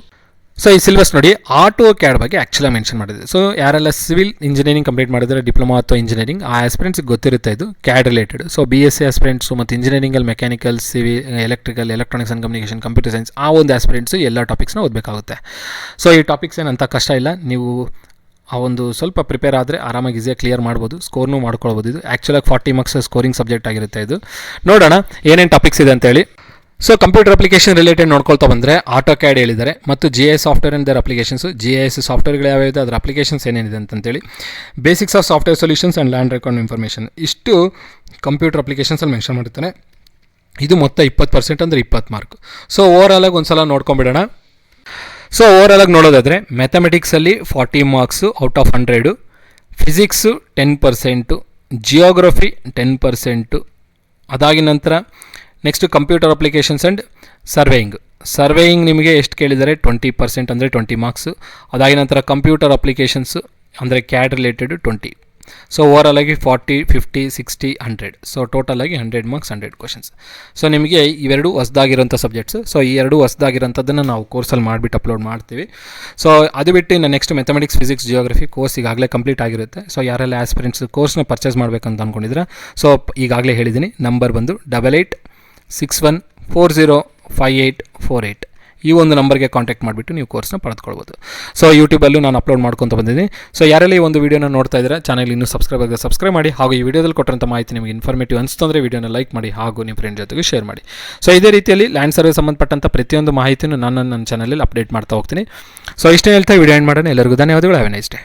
ಸೊ ಈ ಸಿಲೆಬಸ್ ನೋಡಿ ಆಟೋ ಕ್ಯಾಡ್ ಬಗ್ಗೆ ಆ್ಯಕ್ಚುಲಾಗಿ ಮೆನ್ಷನ್ ಮಾಡಿದೆ. ಸೊ ಯಾರೆಲ್ಲ ಸಿವಿಲ್ ಇಂಜಿನಿಯರಿಂಗ್ ಕಂಪ್ಲೀಟ್ ಮಾಡಿದರೆ ಡಿಪ್ಲೊಮಾ ಅಥವಾ ಇಂಜಿನಿಯರಿಂಗ್ ಆ ಆಸ್ಪಿರೆಂಟ್ಸ್ಗೆ ಗೊತ್ತಿರುತ್ತೆ ಇದು CAD related. So BSc aspirants ಮತ್ತು ಇಂಜಿನಿಯರಿಂಗಲ್ಲಿ mechanical, civil, electrical, electronics and communication, computer science ಆ ಒಂದು ಆಸ್ಪಿರೆಂಟ್ಸು ಎಲ್ಲ ಟಾಪಿಕ್ಸ್ನ ಓದಬೇಕಾಗುತ್ತೆ. ಸೊ ಈ ಟಾಪಿಕ್ಸ್ ಏನಂತ ಕಷ್ಟ ಇಲ್ಲ, ನೀವು ಆ ಒಂದು ಸ್ವಲ್ಪ ಪ್ರಿಪೇರ್ ಆದರೆ ಆರಾಮಾಗಿ ಈಸಿಯಾಗಿ ಕ್ಲಿಯರ್ ಮಾಡ್ಬೋದು, ಸ್ಕೋರ್ನೂ ಮಾಡ್ಕೊಳ್ಬೋದು. ಇದು ಆ್ಯಕ್ಚುಲಾಗಿ 40 ಮಾರ್ಕ್ಸ್ ಸ್ಕೋರಿಂಗ್ ಸಬ್ಜೆಕ್ಟ್ ಆಗಿರುತ್ತೆ ಇದು. ನೋಡೋಣ ಏನೇನು ಟಾಪಿಕ್ಸ್ ಇದೆ ಅಂತೇಳಿ. ಸೊ ಕಂಪ್ಯೂಟರ್ ಅಪ್ಲಿಕೇಶನ್ ರಿಲೇಟೆಡ್ ನೋಡ್ಕೊಳ್ತಾ ಬಂದರೆ ಆಟೋ ಕ್ಯಾಡ್ ಹೇಳಿದ್ದಾರೆ ಮತ್ತು GIS software and other applications. GIS ಸಾಫ್ಟ್ವೇರ್ಗಳು ಯಾವ್ಯಾವಿದೆ, ಅದರ ಅಪ್ಲಿಕೇಶನ್ಸ್ ಏನೇನಿದೆ ಅಂತೇಳಿ. Basics of software solutions and land record information, ಇಷ್ಟು ಕಂಪ್ಯೂಟರ್ ಅಪ್ಲಿಕೇಶನ್ಸಲ್ಲಿ ಮೆನ್ಷನ್ ಮಾಡಿರ್ತಾನೆ. ಇದು ಮೊತ್ತ 20% ಅಂದರೆ 20 ಮಾರ್ಕ್. ಸೊ ಓವರಾಲಾಗಿ ಒಂದು ಸಲ ನೋಡ್ಕೊಂಬಿಡೋಣ. ಸೊ ಓವರಾಲಾಗಿ ನೋಡೋದಾದರೆ ಮ್ಯಾಥಮೆಟಿಕ್ಸಲ್ಲಿ 40 marks out of 100, physics 10%, geography 10%. ಅದಾಗಿನ ನಂತರ next computer applications and surveying ನಿಮಗೆ ಎಷ್ಟು ಕೇಳಿದ್ದಾರೆ 20% ಅಂದರೆ 20 ಮಾರ್ಕ್ಸು. ಅದಾಗಿನ ನಂತರ ಕಂಪ್ಯೂಟರ್ ಅಪ್ಲಿಕೇಶನ್ಸು ಅಂದರೆ CAD ರಿಲೇಟೆಡ್ 20. ಸೊ ಓವರಾಲಾಗಿ 40, 50, 60, 100. ಸೊ ಟೋಟಲಾಗಿ 100 ಮಾರ್ಕ್ಸ್, 100 ಕ್ವಶನ್ಸ್. ಸೊ ನಿಮಗೆ ಇವೆರಡು ಹೊಸದಾಗಿರೋಂಥ ಸಬ್ಜೆಕ್ಟ್ಸ್. ಸೊ ಈ ಎರಡು ಹೊಸದಾಗಿರೋಂಥದ್ದನ್ನು ನಾವು ಕೋರ್ಸಲ್ಲಿ ಮಾಡಿಬಿಟ್ಟು ಅಪ್ಲೋಡ್ ಮಾಡ್ತೀವಿ. ಸೊ ಅದು ಬಿಟ್ಟು ಇನ್ನು next mathematics, physics, geography course ಈಗಾಗಲೇ ಕಂಪ್ಲೀಟ್ ಆಗಿರುತ್ತೆ. ಸೊ ಯಾರೆಲ್ಲ ಆಸ್ಪಿರೆಂಟ್ಸ್ ಕೋರ್ಸ್ನ ಪರ್ಚೇಸ್ ಮಾಡಬೇಕಂತ ಅಂದ್ಕೊಂಡಿದ್ರೆ ಸೊ ಈಗಾಗಲೇ ಹೇಳಿದ್ದೀನಿ, ನಂಬರ್ ಬಂದು 8861405848. ಈ ಒಂದು ನಂಬರ್ಗೆ ಕಾಂಟ್ಯಾಕ್ಟ್ ಮಾಡಿಬಿಟ್ಟು ನೀವು ಕೋರ್ಸ್ನ ಪಡೆದುಕೊಳ್ಬೋದು. ಸೊ ಯೂಟ್ಯೂಬಲ್ಲೂ ನಾನು ಅಪ್ಲೋಡ್ ಮಾಡ್ಕೊತ ಬಂದಿದ್ದೀನಿ. ಸೊ ಯಾರೆಲ್ಲ ಈ ಒಂದು ವೀಡಿಯೋನ ನೋಡ್ತಾ ಇದ್ದಾರೆ ಚಾನಲ್ ಇನ್ನೂ ಸಬ್ಸ್ಕ್ರೈಬ್ ಮಾಡಿ. ಹಾಗೂ ಈ ವಿಡಿಯೋದಲ್ಲಿ ಕೊಟ್ಟಂಥ ಮಾಹಿತಿ ನಿಮಗೆ ಇನ್ಫಾರ್ಮೇಟಿವ್ ಅನಿಸ್ತು ಅಂದರೆ ವಿಡಿಯೋನ ಲೈಕ್ ಮಾಡಿ ಹಾಗೂ ನಿಮ್ಮ ಫ್ರೆಂಡ್ ಜೊತೆಗೆ ಶೇರ್ ಮಾಡಿ. ಸೊ ಇದೇ ರೀತಿಯಲ್ಲಿ ಲ್ಯಾಂಡ್ ಸರ್ವೆ ಸಂಬಂಧಪಟ್ಟಂಥ ಪ್ರತಿಯೊಂದು ಮಾಹಿತಿಯನ್ನು ನಾನು ನನ್ನ ಚಾನಲಲ್ಲಿ ಅಪ್ಡೇಟ್ ಮಾಡ್ತಾ ಹೋಗ್ತೀನಿ. ಸೊ ಇಷ್ಟೇ ಹೇಳ್ತಾ ವಿಡಿಯೋ ಎಂಡ್ ಮಾಡೋಣ. ಎಲ್ಲರಿಗೂ ಧನ್ಯವಾದಗಳು. Have A nice day.